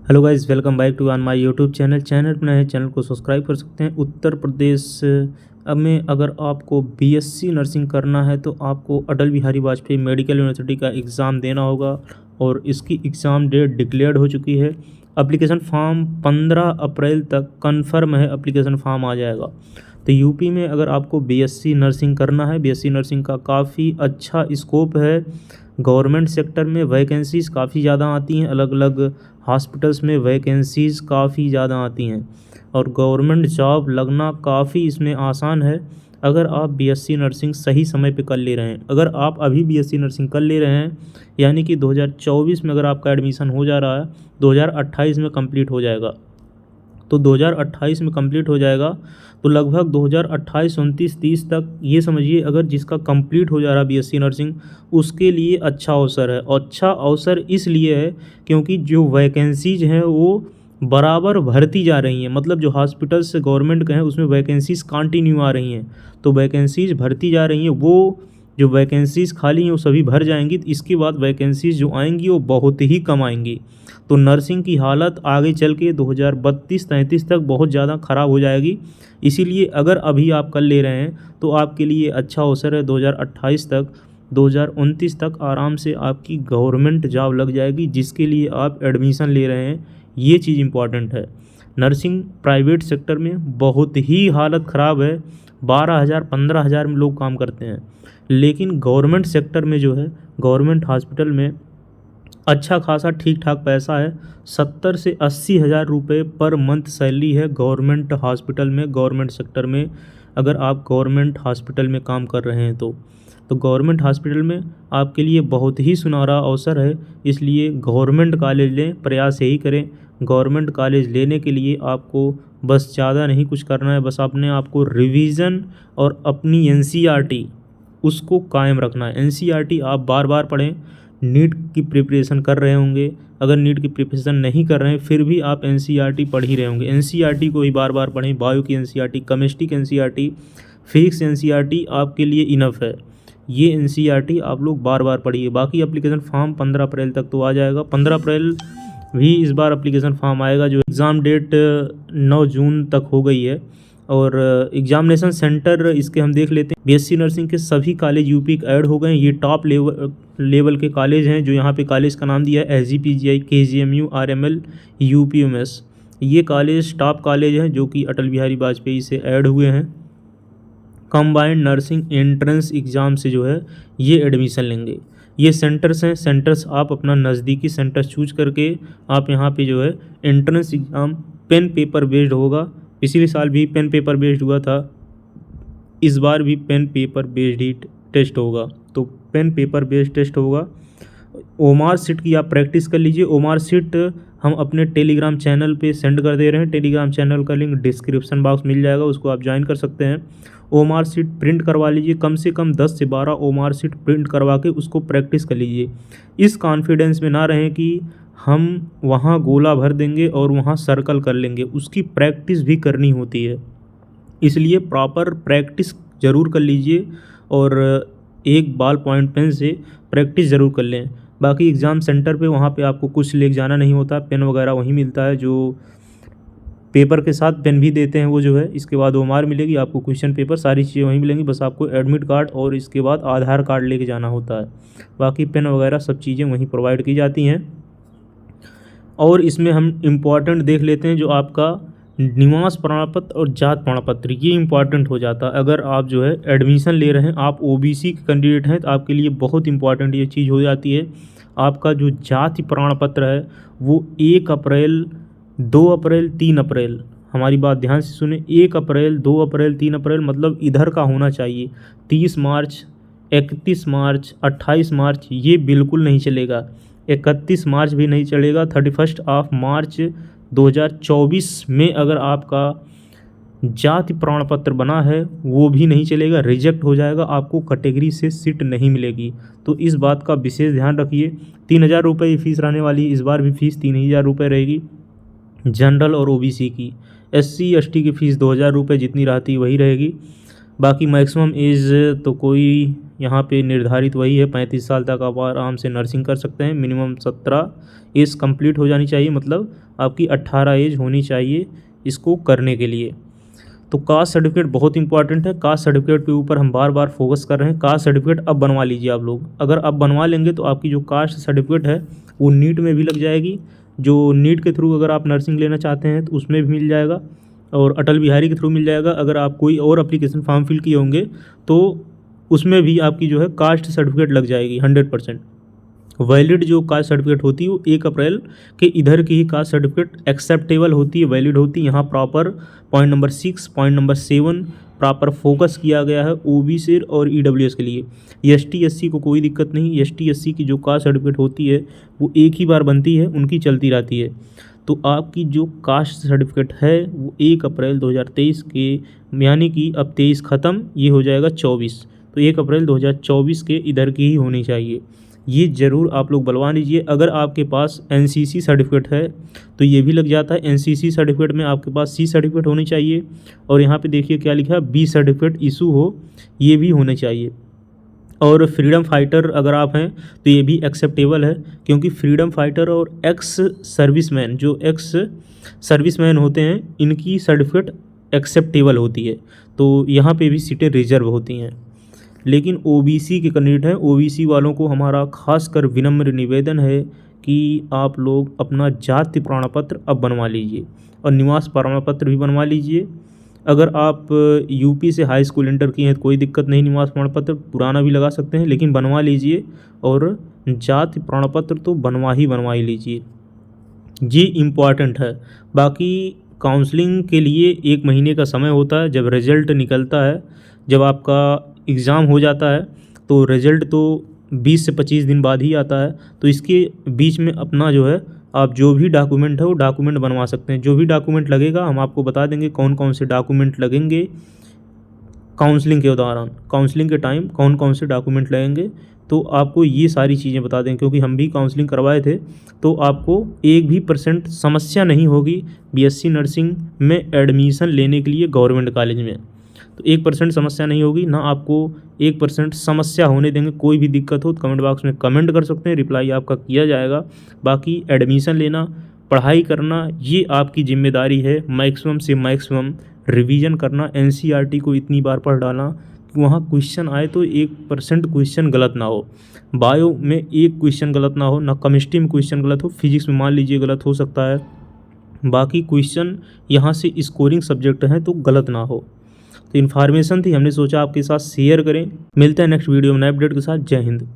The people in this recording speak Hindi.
Hello guys, welcome back to on my YouTube channel पर नए हैं, चैनल को सब्सक्राइब कर सकते हैं। उत्तर प्रदेश अब में अगर आपको बीएससी नर्सिंग करना है तो आपको अटल बिहारी वाजपेयी मेडिकल यूनिवर्सिटी का एग्ज़ाम देना होगा और इसकी एग्ज़ाम डेट डिक्लेयर्ड हो चुकी है। एप्लीकेशन फॉर्म 15 अप्रैल तक कंफर्म है, एप्लीकेशन फॉर्म आ जाएगा। तो यूपी में अगर आपको बीएससी नर्सिंग करना है, बीएससी नर्सिंग का काफ़ी अच्छा स्कोप है। गवर्नमेंट सेक्टर में वैकेंसीज़ काफ़ी ज़्यादा आती हैं, अलग अलग हॉस्पिटल्स में वैकेंसीज़ काफ़ी ज़्यादा आती हैं और गवर्नमेंट जॉब लगना काफ़ी इसमें आसान है अगर आप बीएससी नर्सिंग सही समय पे कर ले रहे हैं। अगर आप अभी बीएससी नर्सिंग कर ले रहे हैं यानी कि 2024 में अगर आपका एडमिशन हो जा रहा है, 2028 में कंप्लीट हो जाएगा। तो 2028 में कंप्लीट हो जाएगा तो लगभग 2028, 29, 30 तक ये समझिए, अगर जिसका कंप्लीट हो जा रहा है बीएससी नर्सिंग उसके लिए अच्छा अवसर है। और अच्छा अवसर इसलिए है क्योंकि जो वैकेंसीज हैं वो बराबर भरती जा रही हैं, मतलब जो हॉस्पिटल्स गवर्नमेंट के हैं उसमें वैकेंसीज कंटिन्यू आ रही हैं। तो वैकेंसीज भरती जा रही हैं, वो जो वैकेंसीज़ खाली हैं वो सभी भर जाएंगी। तो इसके बाद वैकेंसीज़ जो आएंगी वो बहुत ही कम आएंगी। तो नर्सिंग की हालत आगे चल के 2032-33 तक बहुत ज़्यादा ख़राब हो जाएगी। इसीलिए अगर अभी आप कर ले रहे हैं तो आपके लिए अच्छा अवसर है। 2028 तक, 2029 तक आराम से आपकी गवर्नमेंट जॉब लग जाएगी जिसके लिए आप एडमिशन ले रहे हैं। ये चीज़ इम्पॉर्टेंट है। नर्सिंग प्राइवेट सेक्टर में बहुत ही हालत ख़राब है। 12,000 15,000 में लोग काम करते हैं, लेकिन गवर्नमेंट सेक्टर में जो है, गवर्नमेंट हॉस्पिटल में अच्छा खासा ठीक ठाक पैसा है। 70 से 80 हज़ार रुपये पर मंथ सैलरी है गवर्नमेंट हॉस्पिटल में, गवर्नमेंट सेक्टर में। अगर आप गवर्नमेंट हॉस्पिटल में काम कर रहे हैं तो गवर्नमेंट हॉस्पिटल में आपके लिए बहुत ही सुनहरा अवसर है। इसलिए गवर्नमेंट कॉलेज लें, प्रयास यही करें। गवर्नमेंट कॉलेज लेने के लिए आपको बस ज़्यादा नहीं कुछ करना है, बस अपने आप को रिवीज़न और अपनी एनसीईआरटी उसको कायम रखना है। एनसीईआरटी आप बार बार पढ़ें। नीट की प्रिपरेशन कर रहे होंगे, अगर नीट की प्रिपरेशन नहीं कर रहे हैं फिर भी आप एनसीईआरटी पढ़ ही रहे होंगे, एनसीईआरटी को ही बार बार पढ़ें। बायो की एनसीईआरटी, केमिस्ट्री की एनसीईआरटी, फिजिक्स एनसीईआरटी आपके लिए इनफ है। ये एनसीईआरटी आप लोग बार बार पढ़िए। बाकी एप्लीकेशन फॉर्म 15 अप्रैल तक तो आ जाएगा। 15 अप्रैल भी इस बार एप्लीकेशन फॉर्म आएगा। जो एग्ज़ाम डेट 9 जून तक हो गई है और एग्जामिनेशन सेंटर इसके हम देख लेते हैं। बीएससी नर्सिंग के सभी कॉलेज यूपी ऐड हो गए हैं। ये टॉप लेवल के कॉलेज हैं। जो यहाँ पे कॉलेज का नाम दिया है एसजीपीजीआई, केजीएमयू, आरएमएल, यूपीएमएस। ये कॉलेज टॉप कॉलेज हैं जो कि अटल बिहारी वाजपेयी से ऐड हुए हैं। कंबाइंड नर्सिंग एंट्रेंस एग्ज़ाम से जो है ये एडमिशन लेंगे। ये सेंटर्स हैं। सेंटर्स आप अपना नज़दीकी सेंटर चूज करके आप यहाँ पे जो है entrance exam pen paper based होगा। पिछले साल भी पेन पेपर बेस्ड हुआ था, इस बार भी पेन पेपर बेस्ड ही टेस्ट होगा। तो पेन पेपर बेस्ड टेस्ट होगा। ओमार सीट की आप प्रैक्टिस कर लीजिए। ओमार सीट हम अपने टेलीग्राम चैनल पे सेंड कर दे रहे हैं। टेलीग्राम चैनल का लिंक डिस्क्रिप्शन बॉक्स मिल जाएगा, उसको आप ज्वाइन कर सकते हैं। ओमार सीट प्रिंट करवा लीजिए, कम से कम 10 से 12 ओमार सीट प्रिंट करवा के उसको प्रैक्टिस कर लीजिए। इस कॉन्फिडेंस में ना रहें कि हम वहाँ गोला भर देंगे और वहाँ सर्कल कर लेंगे, उसकी प्रैक्टिस भी करनी होती है। इसलिए प्रॉपर प्रैक्टिस ज़रूर कर लीजिए और एक बॉल पॉइंट पेन से प्रैक्टिस ज़रूर कर लें। बाकी एग्ज़ाम सेंटर पे वहाँ पे आपको कुछ लेके जाना नहीं होता, पेन वगैरह वहीं मिलता है। जो पेपर के साथ पेन भी देते हैं वो जो है, इसके बाद ओमार मिलेगी आपको, क्वेश्चन पेपर, सारी चीज़ें वहीं मिलेंगी। बस आपको एडमिट कार्ड और इसके बाद आधार कार्ड लेके जाना होता है। बाकी पेन वगैरह सब चीज़ें वहीं प्रोवाइड की जाती हैं। और इसमें हम इम्पॉर्टेंट देख लेते हैं जो आपका निवास प्रमाण पत्र और जात प्रमाण पत्र, ये इम्पॉर्टेंट हो जाता है। अगर आप जो है एडमिशन ले रहे हैं, आप ओबीसी के कैंडिडेट हैं तो आपके लिए बहुत इंपॉर्टेंट ये चीज़ हो जाती है। आपका जो जाति प्रमाण पत्र है वो 1 अप्रैल, 2 अप्रैल, 3 अप्रैल, हमारी बात ध्यान से सुने, 1 अप्रैल, 2 अप्रैल, 3 अप्रैल मतलब इधर का होना चाहिए। 30 मार्च, 31 मार्च, 28 मार्च ये बिल्कुल नहीं चलेगा। 31 मार्च भी नहीं चलेगा। 31 ऑफ मार्च 2024 में अगर आपका जाति प्रमाण पत्र बना है वो भी नहीं चलेगा, रिजेक्ट हो जाएगा, आपको कैटेगरी से सीट नहीं मिलेगी। तो इस बात का विशेष ध्यान रखिए। 3,000 रुपये फीस रहने वाली है, इस बार भी फीस 3,000 रुपये रहेगी जनरल और ओबीसी की। एससी एसटी की फ़ीस 2,000 रुपये जितनी रहती वही रहेगी। बाकी मैक्सिमम एज तो कोई यहाँ पे निर्धारित वही है, 35 साल तक आप आराम से नर्सिंग कर सकते हैं। मिनिमम 17 एज कंप्लीट हो जानी चाहिए, मतलब आपकी 18 एज होनी चाहिए इसको करने के लिए। तो कास्ट सर्टिफिकेट बहुत इंपॉर्टेंट है। कास्ट सर्टिफिकेट के ऊपर हम बार बार फोकस कर रहे हैं। कास्ट सर्टिफिकेट अब बनवा लीजिए आप लोग। अगर अब बनवा लेंगे तो आपकी जो कास्ट सर्टिफिकेट है वो नीट में भी लग जाएगी। जो नीट के थ्रू अगर आप नर्सिंग लेना चाहते हैं तो उसमें भी मिल जाएगा, और अटल बिहारी के थ्रू मिल जाएगा। अगर आप कोई और एप्लीकेशन फॉर्म फिल किए होंगे तो उसमें भी आपकी जो है कास्ट सर्टिफिकेट लग जाएगी 100%। वैलिड जो कास्ट सर्टिफिकेट होती है वो 1 अप्रैल के इधर की ही कास्ट सर्टिफिकेट एक्सेप्टेबल होती है, वैलिड होती है। यहाँ proper point number 6, point number 7 proper focus किया गया है ओबीसी और ईडब्ल्यूएस के लिए। एसटी एससी को कोई दिक्कत नहीं। एसटी एससी की जो कास्ट सर्टिफिकेट होती है वो एक ही बार बनती है, उनकी चलती रहती है। तो आपकी जो कास्ट सर्टिफिकेट है वो 1 अप्रैल 2023 के, यानी कि अब 23 ख़त्म, ये हो जाएगा 24, तो 1 अप्रैल 2024 के इधर की ही होनी चाहिए। ये ज़रूर आप लोग बनवा लीजिए। अगर आपके पास एनसीसी सर्टिफिकेट है तो ये भी लग जाता है। एनसीसी सर्टिफिकेट में आपके पास सी सर्टिफिकेट होनी चाहिए, और यहाँ पे देखिए क्या लिखा है, बी सर्टिफिकेट इशू हो, ये भी होने चाहिए। और फ्रीडम फाइटर अगर आप हैं तो ये भी एक्सेप्टेबल है, क्योंकि फ्रीडम फाइटर और एक्स सर्विसमैन, जो एक्स सर्विसमैन होते हैं, इनकी सर्टिफिकेट एक्सेप्टेबल होती है। तो यहाँ पे भी सीटें रिजर्व होती हैं। लेकिन ओबीसी के कैंडिडेट हैं, ओबीसी वालों को हमारा खासकर विनम्र निवेदन है कि आप लोग अपना जाति प्रमाण पत्र अब बनवा लीजिए, और निवास प्रमाण पत्र भी बनवा लीजिए। अगर आप यूपी से हाई स्कूल इंटर किए हैं तो कोई दिक्कत नहीं, निवास प्रमाण पत्र पुराना भी लगा सकते हैं, लेकिन बनवा लीजिए। और जाति प्रमाण पत्र तो बनवा ही लीजिए, ये इम्पॉर्टेंट है। बाकी काउंसलिंग के लिए 1 महीने का समय होता है। जब रिज़ल्ट निकलता है, जब आपका एग्ज़ाम हो जाता है, तो रिज़ल्ट तो 20 से 25 दिन बाद ही आता है। तो इसके बीच में अपना जो है, आप जो भी डॉक्यूमेंट है वो डॉक्यूमेंट बनवा सकते हैं। जो भी डॉक्यूमेंट लगेगा हम आपको बता देंगे कौन कौन से डॉक्यूमेंट लगेंगे काउंसलिंग के दौरान, काउंसलिंग के टाइम कौन कौन से डॉक्यूमेंट लगेंगे। तो आपको ये सारी चीज़ें बता दें, क्योंकि हम भी काउंसलिंग करवाए थे। तो आपको 1 भी % समस्या नहीं होगी बीएससी नर्सिंग में एडमिशन लेने के लिए गवर्नमेंट कॉलेज में। तो 1% समस्या नहीं होगी, ना आपको 1% समस्या होने देंगे। कोई भी दिक्कत हो तो कमेंट बॉक्स में कमेंट कर सकते हैं, रिप्लाई आपका किया जाएगा। बाकी एडमिशन लेना, पढ़ाई करना, ये आपकी जिम्मेदारी है। मैक्सिमम से मैक्सिमम रिवीजन करना, एनसीईआरटी को इतनी बार पढ़ डालना कि वहाँ क्वेश्चन आए तो 1% क्वेश्चन गलत ना हो। बायो में 1 क्वेश्चन गलत ना हो, ना केमिस्ट्री में क्वेश्चन गलत हो, फिजिक्स में मान लीजिए गलत हो सकता है। बाकी क्वेश्चन यहाँ से स्कोरिंग सब्जेक्ट हैं तो गलत ना हो। तो इन्फॉर्मेशन थी, हमने सोचा आपके साथ शेयर करें। मिलते हैं नेक्स्ट वीडियो में नए अपडेट के साथ। जय हिंद।